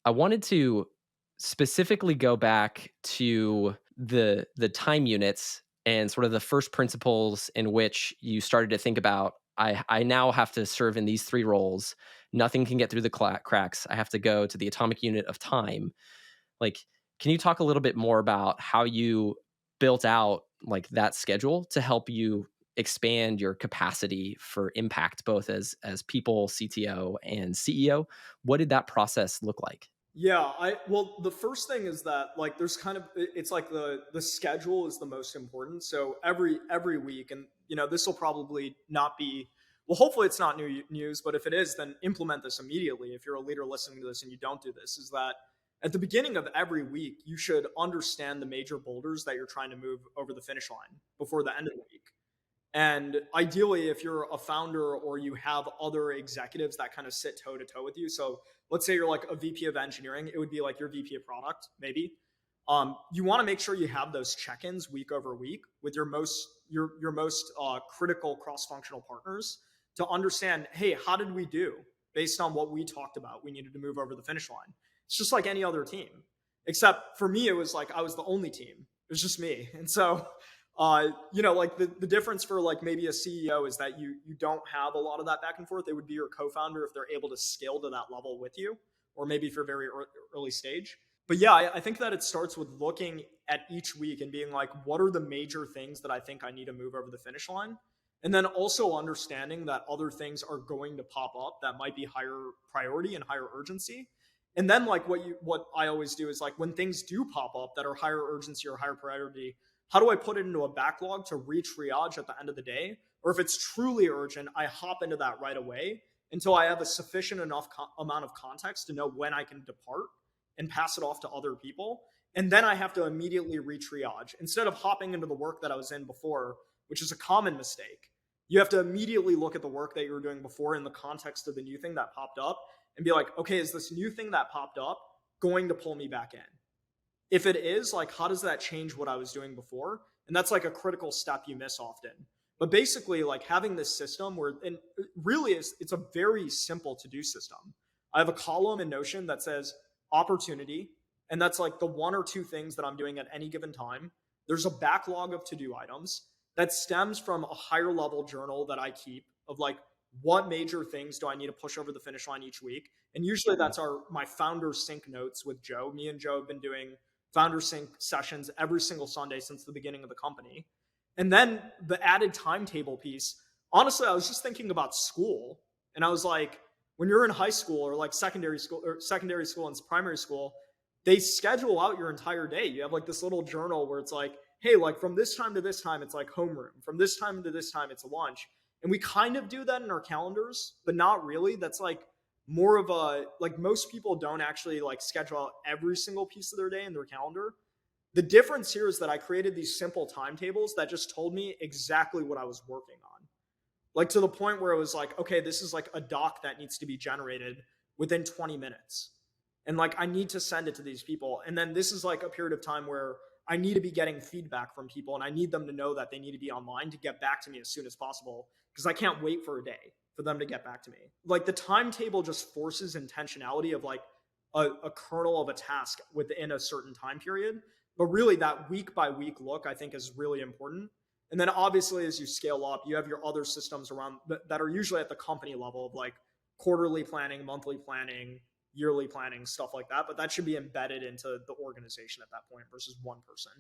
I wanted to specifically go back to the time units and sort of the first principles in which you started to think about I now have to serve in these three roles. Nothing can get through the cracks. I have to go to the atomic unit of time. Like, can you talk a little bit more about how you built out like that schedule to help you expand your capacity for impact, both as people, CTO, and CEO? What did that process look like? Yeah, well, the first thing is that like there's kind of it's like the schedule is the most important. So every week, and this will probably not be, well, hopefully it's not new news, but if it is, then implement this immediately. If you're a leader listening to this and you don't do this, is that at the beginning of every week you should understand the major boulders that you're trying to move over the finish line before the end of the week. And ideally, if you're a founder or you have other executives that kind of sit toe to toe with you, so let's say you're like a VP of engineering, it would be like your VP of product, maybe. You want to make sure you have those check-ins week over week with your most critical cross-functional partners to understand, hey, how did we do based on what we talked about? We needed to move over the finish line. It's just like any other team, except for me, it was like I was the only team. It was just me, and so like the difference for like maybe a CEO is that you don't have a lot of that back and forth. They would be your co-founder if they're able to scale to that level with you, or maybe if you're very early stage. But yeah, I think that it starts with looking at each week and being like, what are the major things that I think I need to move over the finish line? And then also understanding that other things are going to pop up that might be higher priority and higher urgency. And then like what I always do is like when things do pop up that are higher urgency or higher priority, how do I put it into a backlog to triage at the end of the day? Or if it's truly urgent, I hop into that right away until I have a sufficient enough amount of context to know when I can depart and pass it off to other people. And then I have to immediately triage instead of hopping into the work that I was in before, which is a common mistake. You have to immediately look at the work that you were doing before in the context of the new thing that popped up and be like, okay, is this new thing that popped up going to pull me back in? If it is, like, how does that change what I was doing before? And that's like a critical step you miss often. But basically, like having this system where, and really it's a very simple to do system. I have a column in Notion that says opportunity, and that's like the one or two things that I'm doing at any given time. There's a backlog of to do items that stems from a higher level journal that I keep of like, what major things do I need to push over the finish line each week? And usually that's my founder sync notes with Joe. Me and Joe have been doing founder sync sessions every single Sunday since the beginning of the company. And then the added timetable piece, honestly, I was just thinking about school. And I was like, when you're in high school or like secondary school and primary school, they schedule out your entire day. You have like this little journal where it's like, hey, like from this time to this time, it's like homeroom. From this time to this time, it's lunch. And we kind of do that in our calendars, but not really. That's like more of a, like most people don't actually like schedule out every single piece of their day in their calendar. The difference here is that I created these simple timetables that just told me exactly what I was working on. Like to the point where it was like, okay, this is like a doc that needs to be generated within 20 minutes. And like I need to send it to these people. And then this is like a period of time where I need to be getting feedback from people and I need them to know that they need to be online to get back to me as soon as possible because I can't wait for a day for them to get back to me. Like the timetable just forces intentionality of like a kernel of a task within a certain time period. But really, that week by week look, I think, is really important. And then obviously, as you scale up, you have your other systems around that are usually at the company level of like quarterly planning, monthly planning, yearly planning, stuff like that. But that should be embedded into the organization at that point versus one person.